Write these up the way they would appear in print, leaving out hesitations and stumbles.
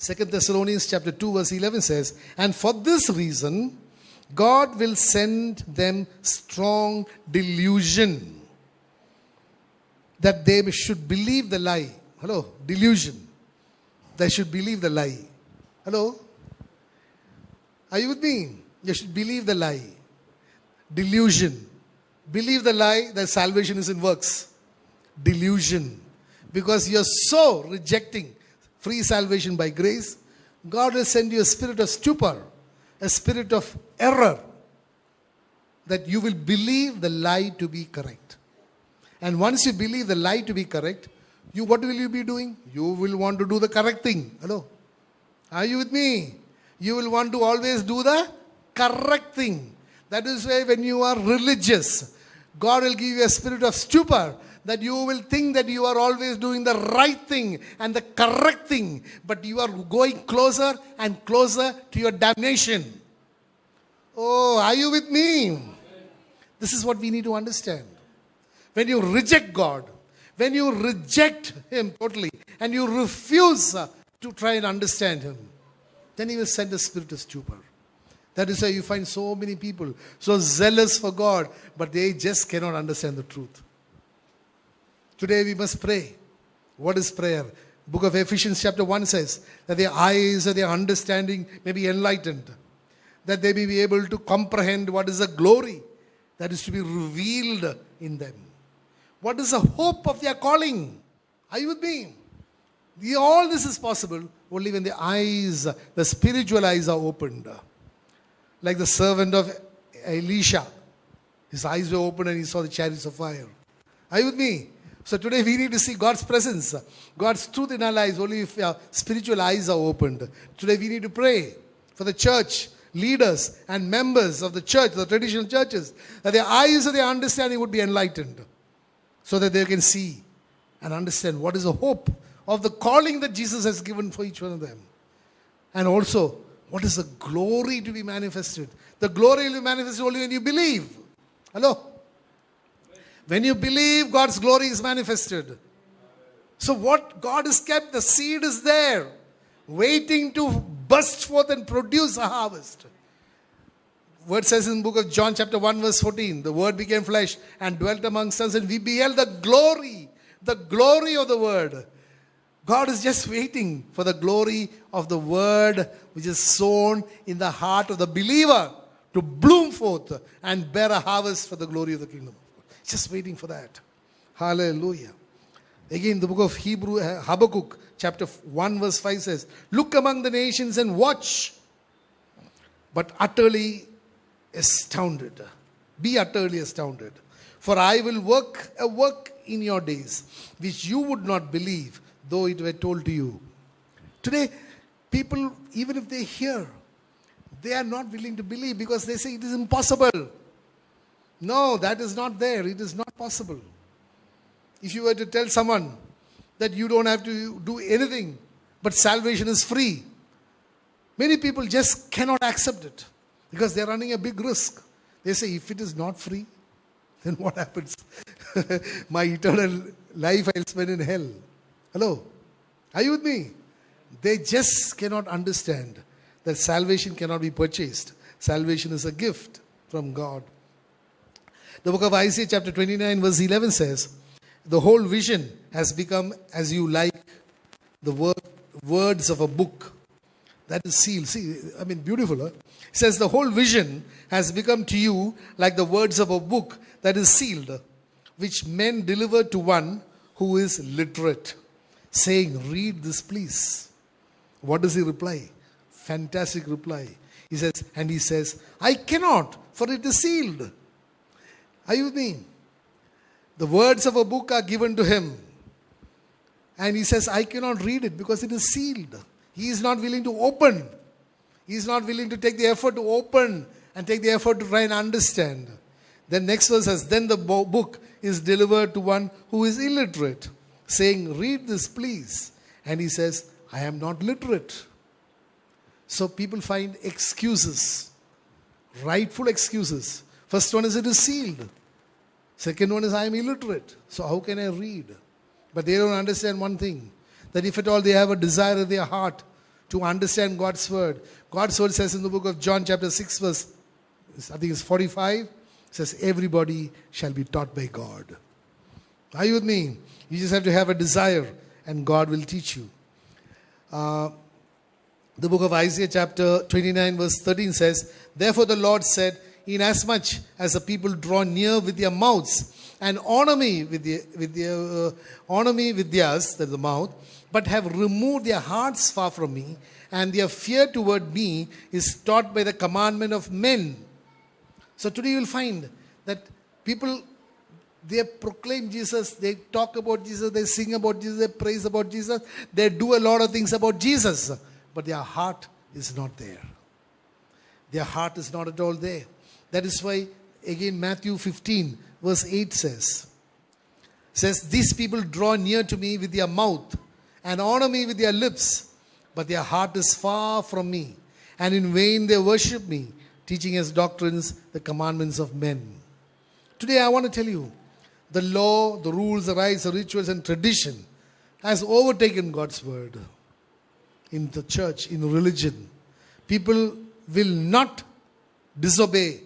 2 Thessalonians chapter 2 verse 11 says, and for this reason, God will send them strong delusion that they should believe the lie. Hello, delusion. They should believe the lie. Hello? Are you with me? You should believe the lie. Delusion. Believe the lie that salvation is in works. Delusion. Because you're so rejecting free salvation by grace, God will send you a spirit of stupor, a spirit of error, that you will believe the lie to be correct. And once you believe the lie to be correct, what will you be doing? You will want to do the correct thing. Hello? Are you with me? You will want to always do the correct thing. That is why when you are religious, God will give you a spirit of stupor, that you will think that you are always doing the right thing and the correct thing, but you are going closer and closer to your damnation. Oh, are you with me? This is what we need to understand. When you reject God, when you reject Him totally, and you refuse to try and understand Him, then He will send a spirit of stupor. That is why you find so many people so zealous for God, but they just cannot understand the truth. Today we must pray. What is prayer? Book of Ephesians chapter 1 says that their eyes of their understanding may be enlightened, that they may be able to comprehend what is the glory that is to be revealed in them. What is the hope of their calling? Are you with me? All this is possible only when the eyes, the spiritual eyes are opened. Like the servant of Elisha. His eyes were opened and he saw the chariots of fire. Are you with me? So today we need to see God's presence, God's truth in our lives only if our spiritual eyes are opened. Today we need to pray for the church, leaders and members of the church, the traditional churches, that their eyes of their understanding would be enlightened, so that they can see and understand what is the hope of the calling that Jesus has given for each one of them. And also, what is the glory to be manifested? The glory will be manifested only when you believe. Hello? When you believe, God's glory is manifested. So what God has kept, the seed is there, waiting to burst forth and produce a harvest. Word says in the book of John chapter 1 verse 14, the word became flesh and dwelt amongst us, and we beheld the glory of the word. God is just waiting for the glory of the word which is sown in the heart of the believer to bloom forth and bear a harvest for the glory of the kingdom. Just waiting for that. Hallelujah. Again, the book of Habakkuk chapter 1 verse 5 says, look among the nations and watch, but utterly astounded. Be utterly astounded. For I will work a work in your days, which you would not believe, though it were told to you. Today, people, even if they hear, they are not willing to believe because they say it is impossible. No, that is not there. It is not possible. If you were to tell someone that you don't have to do anything, but salvation is free, many people just cannot accept it because they're running a big risk. They say, if it is not free, then what happens? My eternal life I'll spend in hell. Hello? Are you with me? They just cannot understand that salvation cannot be purchased. Salvation is a gift from God. The book of Isaiah chapter 29 verse 11 says, the whole vision has become as you like the words of a book that is sealed. See, I mean, beautiful. Huh? It says the whole vision has become to you like the words of a book that is sealed, which men deliver to one who is literate, saying, read this please. What does he reply? Fantastic reply. He says, I cannot, for it is sealed. Are you with me? The words of a book are given to him. And he says, I cannot read it because it is sealed. He is not willing to open. He is not willing to take the effort to open and take the effort to try and understand. Then next verse says, then the book is delivered to one who is illiterate, saying, read this please. And he says, I am not literate. So people find excuses, rightful excuses. First one is it is sealed. Second one is I am illiterate. So how can I read? But they don't understand one thing, that if at all they have a desire in their heart to understand God's word. God's word says in the book of John chapter 6 verse, I think it's 45, says everybody shall be taught by God. Are you with me? You just have to have a desire and God will teach you. The book of Isaiah chapter 29 verse 13 says, therefore the Lord said, inasmuch as the people draw near with their mouths and honor me with theirs, that is the mouth, but have removed their hearts far from me, and their fear toward me is taught by the commandment of men. So today you will find that people, they proclaim Jesus, they talk about Jesus, they sing about Jesus, they praise about Jesus, they do a lot of things about Jesus, but their heart is not there. Their heart is not at all there. That is why, again, Matthew 15, verse 8 says, these people draw near to me with their mouth and honor me with their lips, but their heart is far from me, and in vain they worship me, teaching as doctrines the commandments of men. Today I want to tell you, the law, the rules, the rites, the rituals and tradition has overtaken God's word. In the church, in religion, people will not disobey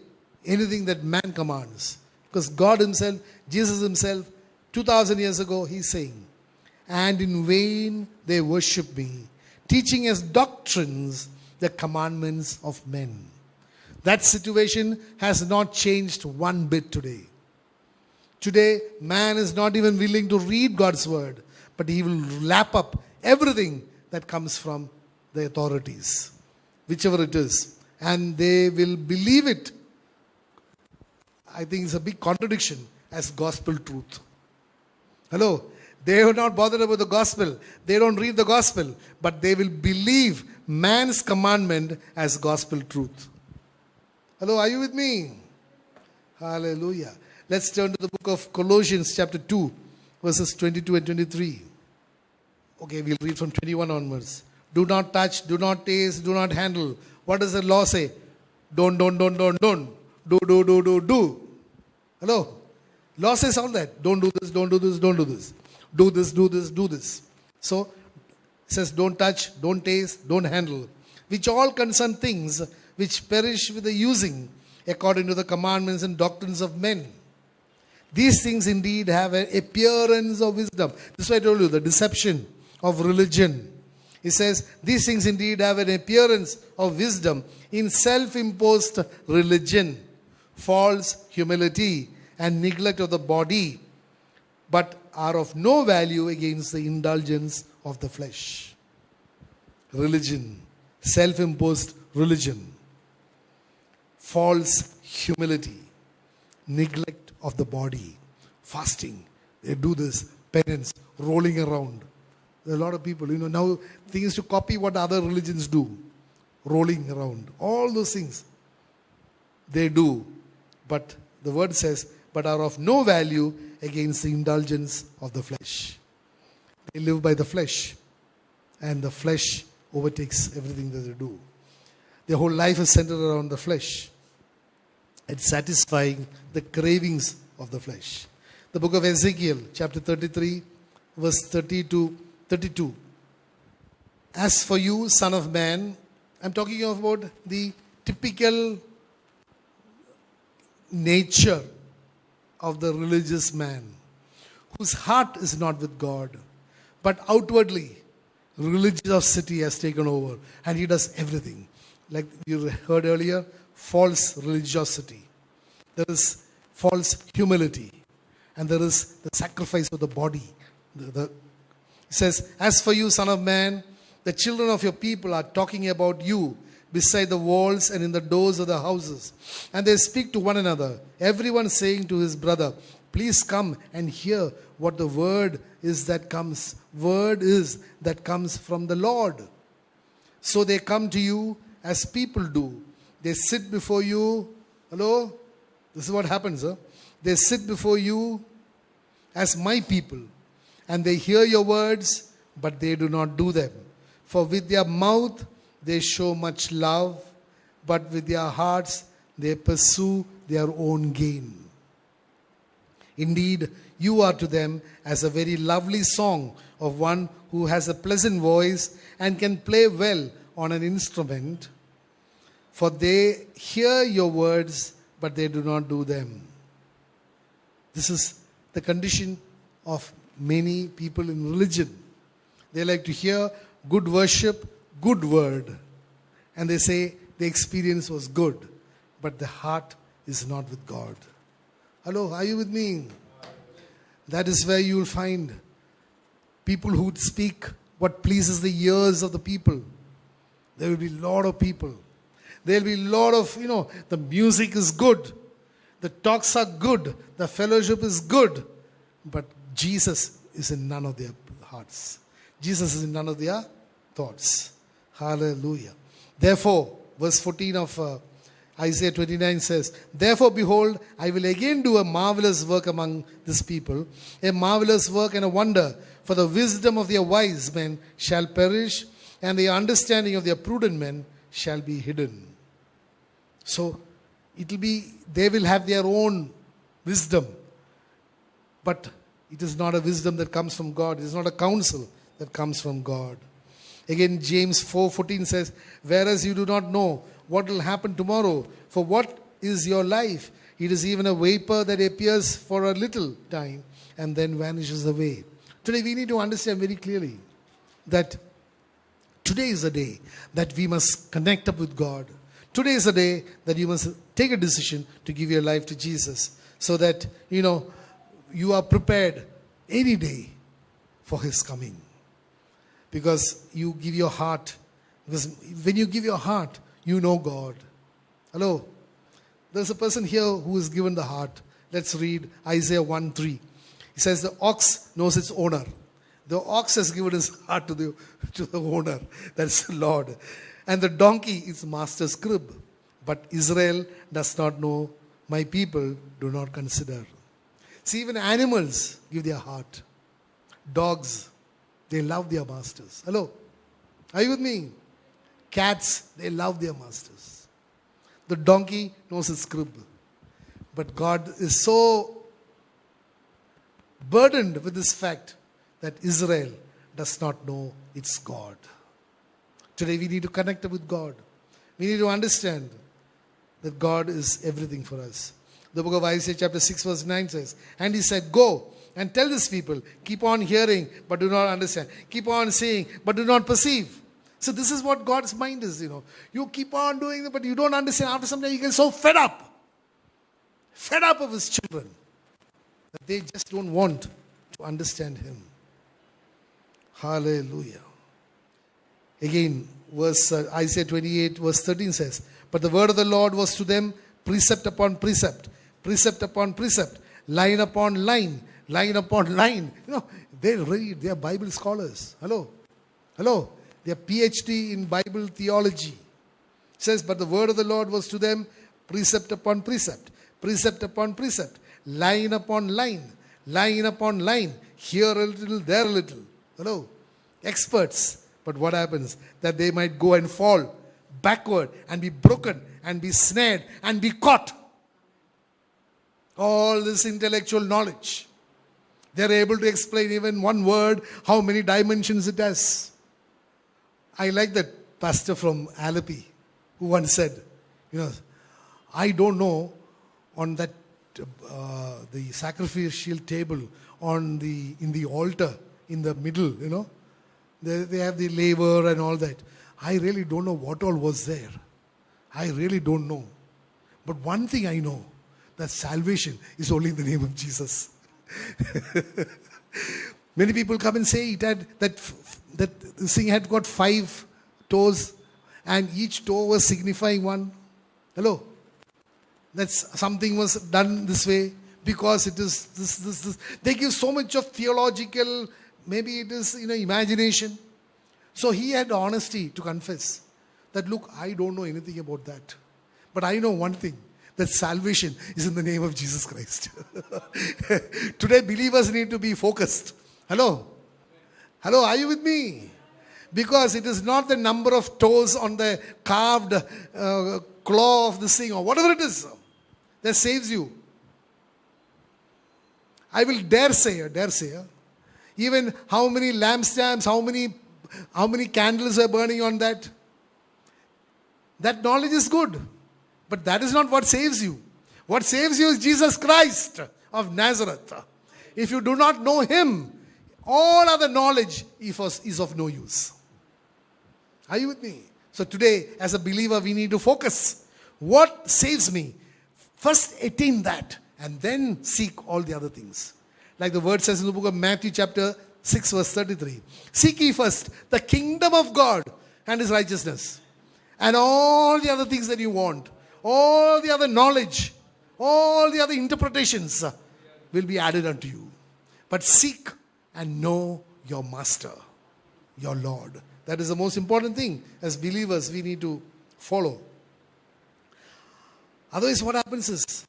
anything that man commands. Because God himself, Jesus himself, 2000 years ago, he's saying, and in vain they worship me, teaching as doctrines the commandments of men. That situation has not changed one bit today. Today, man is not even willing to read God's word, but he will lap up everything that comes from the authorities, whichever it is, and they will believe it. I think it's a big contradiction as gospel truth. Hello? They are not bothered about the gospel. They don't read the gospel, but they will believe man's commandment as gospel truth. Hello, are you with me? Hallelujah. Let's turn to the book of Colossians chapter 2, verses 22 and 23. Okay, we'll read from 21 onwards. Do not touch, do not taste, do not handle. What does the law say? Don't. Do. Hello? Law says all that. Don't do this, don't do this, don't do this. Do this, do this, do this. So, it says don't touch, don't taste, don't handle. Which all concern things which perish with the using, according to the commandments and doctrines of men. These things indeed have an appearance of wisdom. This is why I told you, the deception of religion. He says, these things indeed have an appearance of wisdom in self-imposed religion, false humility, and neglect of the body, but are of no value against the indulgence of the flesh. Religion, self-imposed religion, false humility, neglect of the body, fasting, they do this, penance, rolling around. There are a lot of people, now things to copy what other religions do. Rolling around. All those things they do. But the word says, but are of no value against the indulgence of the flesh. They live by the flesh. And the flesh overtakes everything that they do. Their whole life is centered around the flesh. It's satisfying the cravings of the flesh. The book of Ezekiel, chapter 33, verse 30 to 32. As for you, son of man, I'm talking about the typical nature of the religious man, whose heart is not with God, but outwardly religiosity has taken over and he does everything. Like you heard earlier, false religiosity. There is false humility. And there is the sacrifice of the body. It says, as for you, son of man, the children of your people are talking about you beside the walls and in the doors of the houses. And they speak to one another, everyone saying to his brother, please come and hear what the word is that comes. Word is that comes from the Lord. So they come to you as people do. They sit before you. Hello? This is what happens. They sit before you as my people. And they hear your words, but they do not do them. For with their mouth they show much love, but with their hearts they pursue their own gain. Indeed, you are to them as a very lovely song of one who has a pleasant voice and can play well on an instrument, for they hear your words, but they do not do them. This is the condition of many people in religion. They like to hear good worship, good word. And they say the experience was good, but the heart is not with God. Hello, are you with me? That is where you will find people who speak what pleases the ears of the people. There will be a lot of people. There will be a lot of, the music is good. The talks are good. The fellowship is good. But Jesus is in none of their hearts. Jesus is in none of their thoughts. Hallelujah. Therefore, verse 14 of Isaiah 29 says, therefore, behold, I will again do a marvelous work among this people, a marvelous work and a wonder, for the wisdom of their wise men shall perish, and the understanding of their prudent men shall be hidden. So, they will have their own wisdom, but it is not a wisdom that comes from God. It is not a counsel that comes from God. Again, James 4:14 says, whereas you do not know what will happen tomorrow, for what is your life? It is even a vapor that appears for a little time and then vanishes away. Today we need to understand very clearly that today is the day that we must connect up with God. Today is the day that you must take a decision to give your life to Jesus, so that, you are prepared any day for His coming. Because you give your heart. Because when you give your heart, you know God. Hello? There's a person here who is given the heart. Let's read Isaiah 1:3. He says, the ox knows its owner. The ox has given his heart to the owner. That's the Lord. And the donkey is master's crib. But Israel does not know. My people do not consider. See, even animals give their heart. Dogs, they love their masters. Hello? Are you with me? Cats, they love their masters. The donkey knows its crib. But God is so burdened with this fact that Israel does not know its God. Today we need to connect with God. We need to understand that God is everything for us. The book of Isaiah chapter 6 verse 9 says, and He said, go and tell this people, keep on hearing but do not understand. Keep on seeing but do not perceive. So this is what God's mind is, You keep on doing it but you don't understand. After some time you get so fed up of His children, that they just don't want to understand Him. Hallelujah. Again, Isaiah 28 verse 13 says, but the word of the Lord was to them precept upon precept, precept upon precept, line upon line, line upon line. They read, they are Bible scholars. Hello? They are PhD in Bible theology. It says, but the word of the Lord was to them precept upon precept, precept upon precept, line upon line, line upon line, here a little, there a little. Hello? Experts. But what happens? That they might go and fall backward and be broken and be snared and be caught. All this intellectual knowledge. They're able to explain even one word, how many dimensions it has. I like that pastor from Alapi who once said, I don't know on that the sacrificial table in the altar in the middle, they have the laver and all that. I really don't know what all was there. I really don't know. But one thing I know, that salvation is only in the name of Jesus. Many people come and say that this thing had got 5 toes and each toe was signifying one. Hello? That something was done this way because it is this. They give so much of theological, maybe it is imagination. So he had honesty to confess that, look, I don't know anything about that. But I know one thing, that salvation is in the name of Jesus Christ. Today believers need to be focused. Hello? Are you with me? Because it is not the number of toes on the carved claw of this thing or whatever it is that saves you. I will dare say, even how many lampstands, how many candles are burning on that? That knowledge is good. But that is not what saves you. What saves you is Jesus Christ of Nazareth. If you do not know Him, all other knowledge is of no use. Are you with me? So today, as a believer, we need to focus. What saves me? First attain that and then seek all the other things. Like the word says in the book of Matthew chapter 6 verse 33. Seek ye first the kingdom of God and His righteousness. And all the other things that you want, all the other knowledge, all the other interpretations will be added unto you. But seek and know your Master, your Lord. That is the most important thing. As believers, we need to follow. Otherwise, what happens is,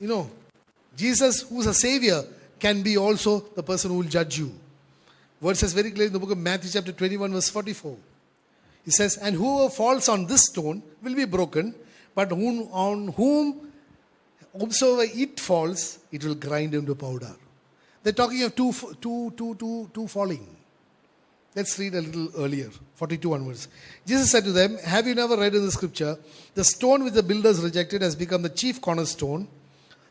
Jesus, who's a Savior, can be also the person who will judge you. Word says very clearly in the book of Matthew chapter 21 verse 44. He says, and whoever falls on this stone will be broken, but on whomsoever it falls, it will grind him to powder. They're talking of two falling. Let's read a little earlier, 42 onwards. Jesus said to them, have you never read in the scripture, the stone which the builders rejected has become the chief cornerstone.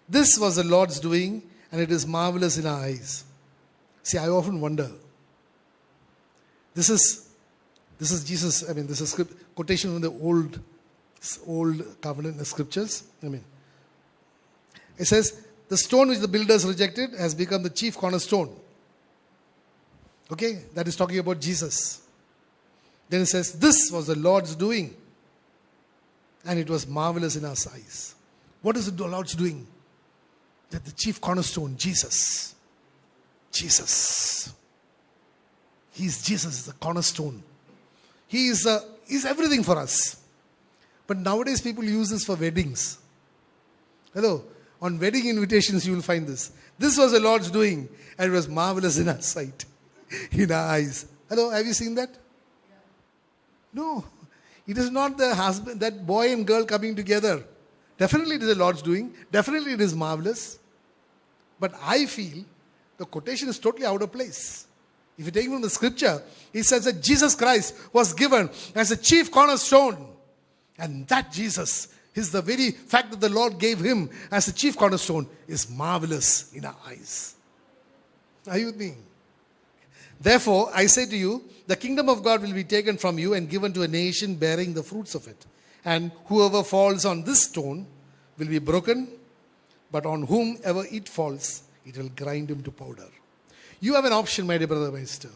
This was the Lord's doing, and it is marvelous in our eyes. See, I often wonder. This is Jesus, this is quotation from the old covenant scriptures. It says, the stone which the builders rejected has become the chief cornerstone. Okay, that is talking about Jesus. Then it says, this was the Lord's doing, and it was marvelous in our eyes. What is the Lord's doing? That the chief cornerstone, Jesus. He's Jesus, the cornerstone. He is everything for us. But nowadays people use this for weddings. Hello, on wedding invitations you will find this. This was the Lord's doing, and it was marvelous in our sight, in our eyes. Hello, have you seen that? No, it is not the husband, that boy and girl coming together. Definitely it is the Lord's doing. Definitely it is marvelous. But I feel the quotation is totally out of place. If you take from the scripture, it says that Jesus Christ was given as a chief cornerstone. And that Jesus is the very fact that the Lord gave him as a chief cornerstone is marvelous in our eyes. Are you with me? Therefore, I say to you, the kingdom of God will be taken from you and given to a nation bearing the fruits of it. And whoever falls on this stone will be broken, but on whomever it falls, it will grind him to powder. You have an option, my dear brother, my sister,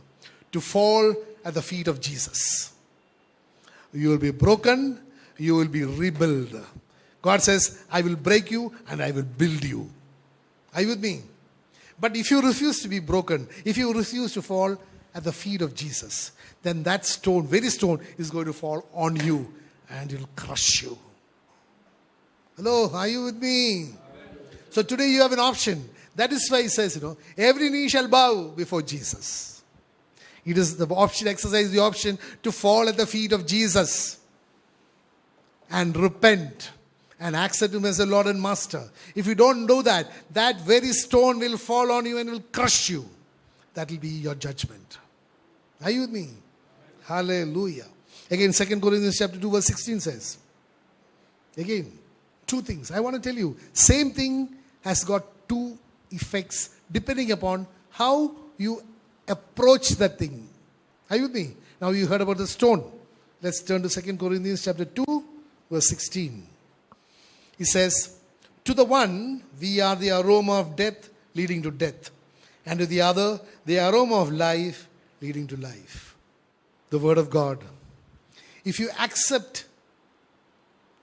to fall at the feet of Jesus. You will be broken, you will be rebuilt. God says, I will break you and I will build you. Are you with me? But if you refuse to be broken, if you refuse to fall at the feet of Jesus, then that stone, very stone, is going to fall on you and it will crush you. Hello, are you with me? Amen. So today you have an option. That is why he says, every knee shall bow before Jesus. It is the option, exercise the option to fall at the feet of Jesus and repent and accept him as the Lord and Master. If you don't do that, that very stone will fall on you and will crush you. That will be your judgment. Are you with me? Hallelujah. Again, 2 Corinthians chapter 2 verse 16 says, again, two things. I want to tell you, same thing has got two effects depending upon how you approach that thing. Are you with me? Now you heard about the stone. Let's turn to 2 Corinthians chapter 2 verse 16. He says, to the one we are the aroma of death leading to death, and to the other the aroma of life leading to life. The word of God. If you accept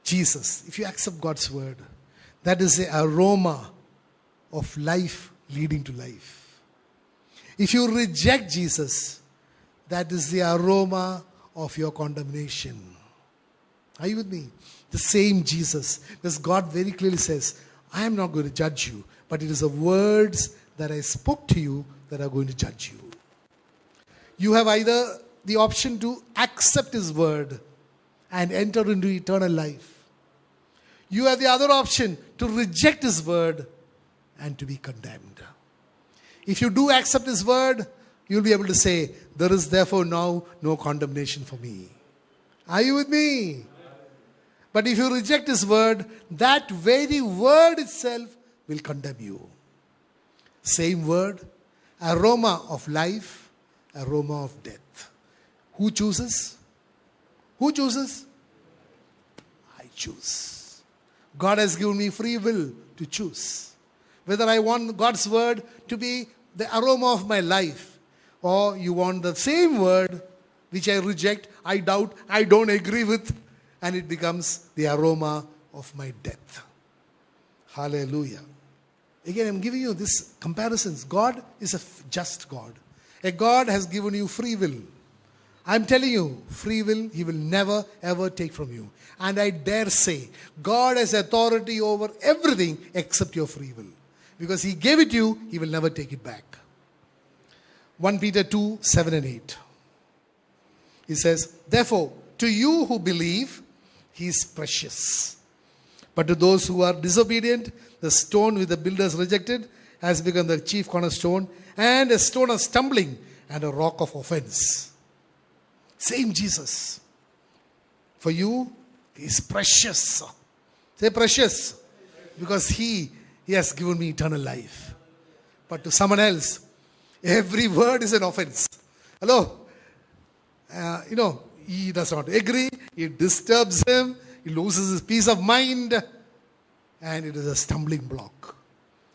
Jesus, if you accept God's word, that is the aroma of life leading to life. If you reject Jesus, that is the aroma of your condemnation. Are you with me? The same Jesus. Because God very clearly says, I am not going to judge you, but it is the words that I spoke to you that are going to judge you. You have either the option to accept his word and enter into eternal life. You have the other option to reject his word and to be condemned. If you do accept his word, you'll be able to say, there is therefore now no condemnation for me. Are you with me? But if you reject His word, that very word itself will condemn you. Same word, aroma of life, aroma of death. Who chooses? Who chooses? I choose. God has given me free will to choose. Whether I want God's word to be the aroma of my life, or you want the same word which I reject, I doubt, I don't agree with, and it becomes the aroma of my death. Hallelujah. Again, I'm giving you these comparisons. God is a just God. A God has given you free will. I'm telling you, free will, He will never ever take from you. And I dare say, God has authority over everything except your free will. Because He gave it to you, He will never take it back. 1 Peter 2, 7 and 8. He says, therefore, to you who believe, He is precious. But to those who are disobedient, the stone which the builders rejected has become the chief cornerstone, and a stone of stumbling and a rock of offense. Same Jesus. For you, He is precious. Say precious. Because He has given me eternal life. But to someone else, every word is an offense. Hello? He does not agree. It disturbs him. He loses his peace of mind. And it is a stumbling block.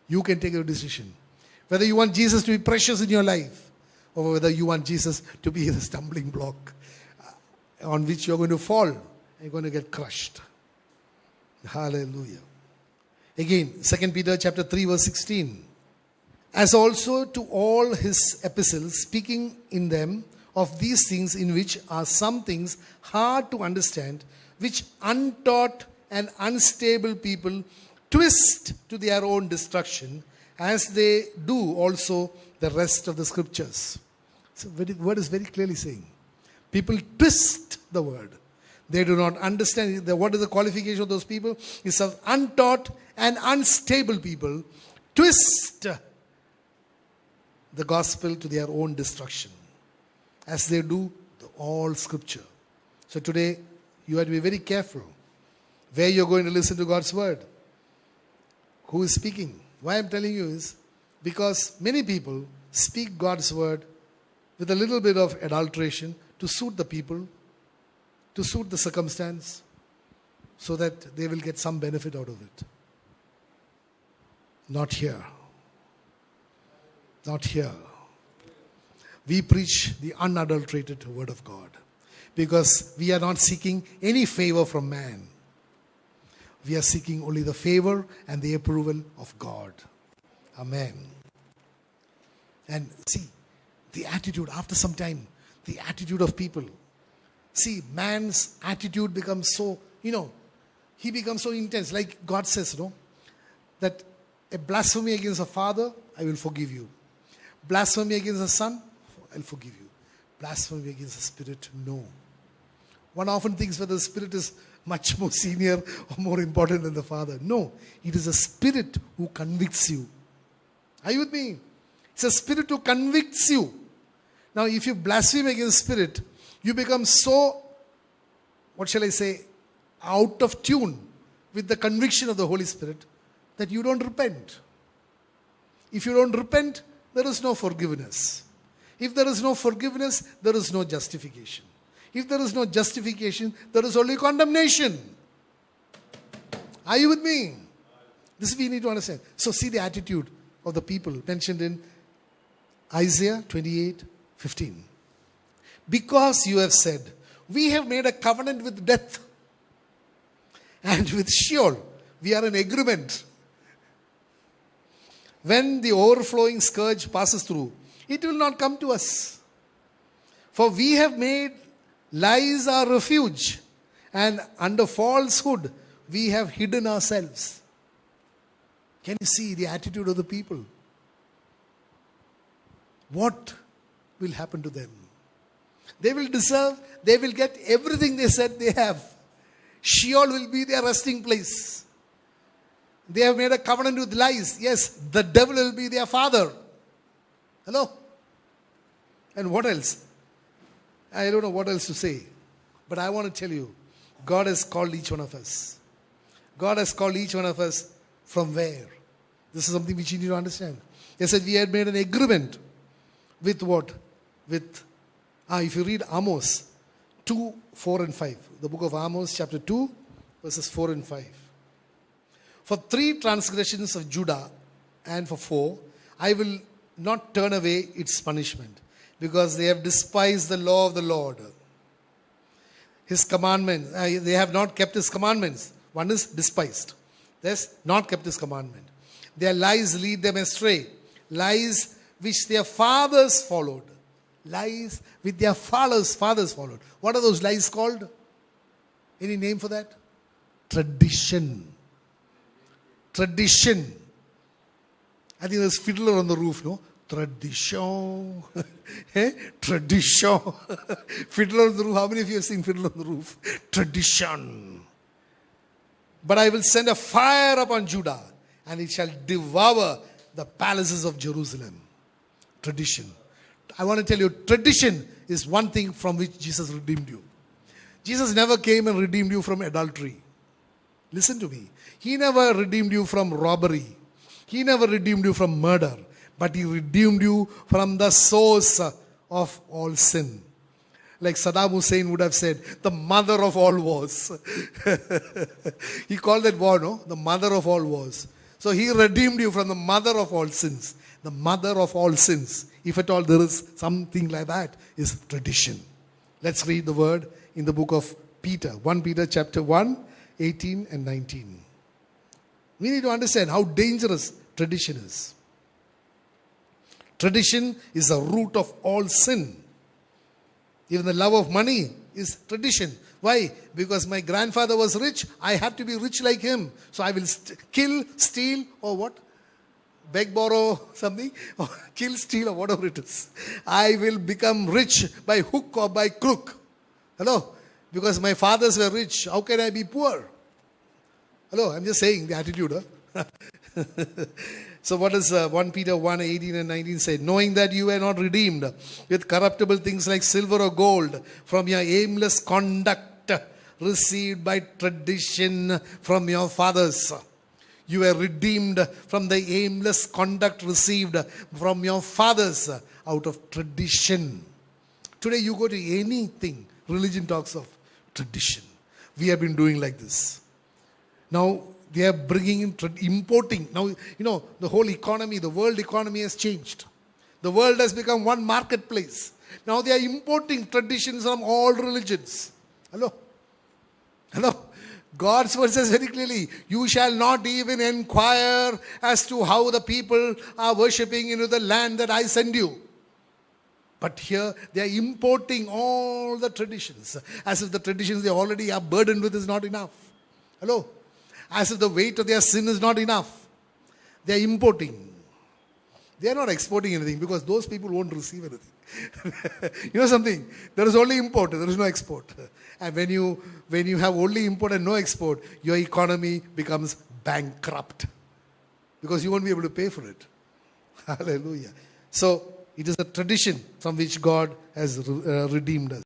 You can take your decision. Whether you want Jesus to be precious in your life, or whether you want Jesus to be the stumbling block on which you're going to fall. You're going to get crushed. Hallelujah. Again, 2 Peter chapter 3 verse 16. As also to all his epistles, speaking in them of these things, in which are some things hard to understand, which untaught and unstable people twist to their own destruction, as they do also the rest of the scriptures. So the word is very clearly saying, people twist the word. They do not understand. What is the qualification of those people? It's of untaught and unstable people twist the gospel to their own destruction, as they do all scripture. So today, you have to be very careful where you're going to listen to God's word. Who is speaking? Why I'm telling you is because many people speak God's word with a little bit of adulteration to suit the people, to suit the circumstance, so that they will get some benefit out of it. Not here. Not here. We preach the unadulterated word of God because we are not seeking any favor from man. We are seeking only the favor and the approval of God. Amen. And see, the attitude, after some time, the attitude of people. See, man's attitude becomes so, he becomes so intense. Like God says, that a blasphemy against a father, I will forgive you. Blasphemy against a son, I'll forgive you. Blasphemy against the Spirit, no. One often thinks whether the Spirit is much more senior or more important than the Father. No, it is a Spirit who convicts you. Are you with me? It's a Spirit who convicts you. Now, if you blaspheme against the Spirit, you become so, out of tune with the conviction of the Holy Spirit that you don't repent. If you don't repent, there is no forgiveness. If there is no forgiveness, there is no justification. If there is no justification, there is only condemnation. Are you with me? This we need to understand. So see the attitude of the people mentioned in Isaiah 28:15. Because you have said, we have made a covenant with death, and with Sheol we are in agreement. When the overflowing scourge passes through, it will not come to us. For we have made lies our refuge, and under falsehood we have hidden ourselves. Can you see the attitude of the people? What will happen to them? They will deserve, they will get everything they said they have. Sheol will be their resting place. They have made a covenant with lies. Yes, the devil will be their father. Hello? And what else? I don't know what else to say. But I want to tell you, God has called each one of us. God has called each one of us from where? This is something which you need to understand. They said we had made an agreement with what? If you read Amos 2, 4 and 5. The book of Amos chapter 2 verses 4 and 5. For 3 transgressions of Judah and for 4, I will not turn away its punishment, because they have despised the law of the Lord. His commandments, they have not kept his commandments. One is despised. That's not kept his commandment. Their lies lead them astray. Lies which their fathers followed. Lies which their fathers followed. What are those lies called? Any name for that? Tradition. Tradition. I think there's fiddler on the roof, no? Tradition. Tradition. Fiddler on the roof. How many of you have seen fiddler on the roof? Tradition. But I will send a fire upon Judah, and it shall devour the palaces of Jerusalem. Tradition. I want to tell you, tradition is one thing from which Jesus redeemed you. Jesus never came and redeemed you from adultery. Listen to me. He never redeemed you from robbery. He never redeemed you from murder. But he redeemed you from the source of all sin. Like Saddam Hussein would have said, the mother of all wars. He called that war, no? The mother of all wars. So he redeemed you from the mother of all sins. The mother of all sins. If at all there is something like that, is tradition. Let's read the word in the book of Peter. 1 Peter chapter 1, 18 and 19. We need to understand how dangerous tradition is. Tradition is the root of all sin. Even the love of money is tradition. Why? Because my grandfather was rich, I have to be rich like him. So I will kill, steal, or what? Beg, borrow something, or kill, steal, or whatever it is. I will become rich by hook or by crook. Hello? Because my fathers were rich, how can I be poor? Hello, I'm just saying the attitude. Huh? So what does 1 Peter 1, 18 and 19 say? Knowing that you were not redeemed with corruptible things like silver or gold from your aimless conduct received by tradition from your fathers. You were redeemed from the aimless conduct received from your fathers out of tradition. Today you go to anything, religion talks of tradition. We have been doing like this. Now they are bringing in, importing. Now, the whole economy, the world economy has changed. The world has become one marketplace. Now they are importing traditions from all religions. Hello? Hello? God's word says very clearly, you shall not even inquire as to how the people are worshipping into the land that I send you. But here they are importing all the traditions, as if the traditions they already are burdened with is not enough. Hello? As if the weight of their sin is not enough. They are importing. They are not exporting anything, because those people won't receive anything. You know something? There is only import, there is no export. And when you have only import and no export, your economy becomes bankrupt. Because you won't be able to pay for it. Hallelujah. So, it is a tradition from which God has redeemed us.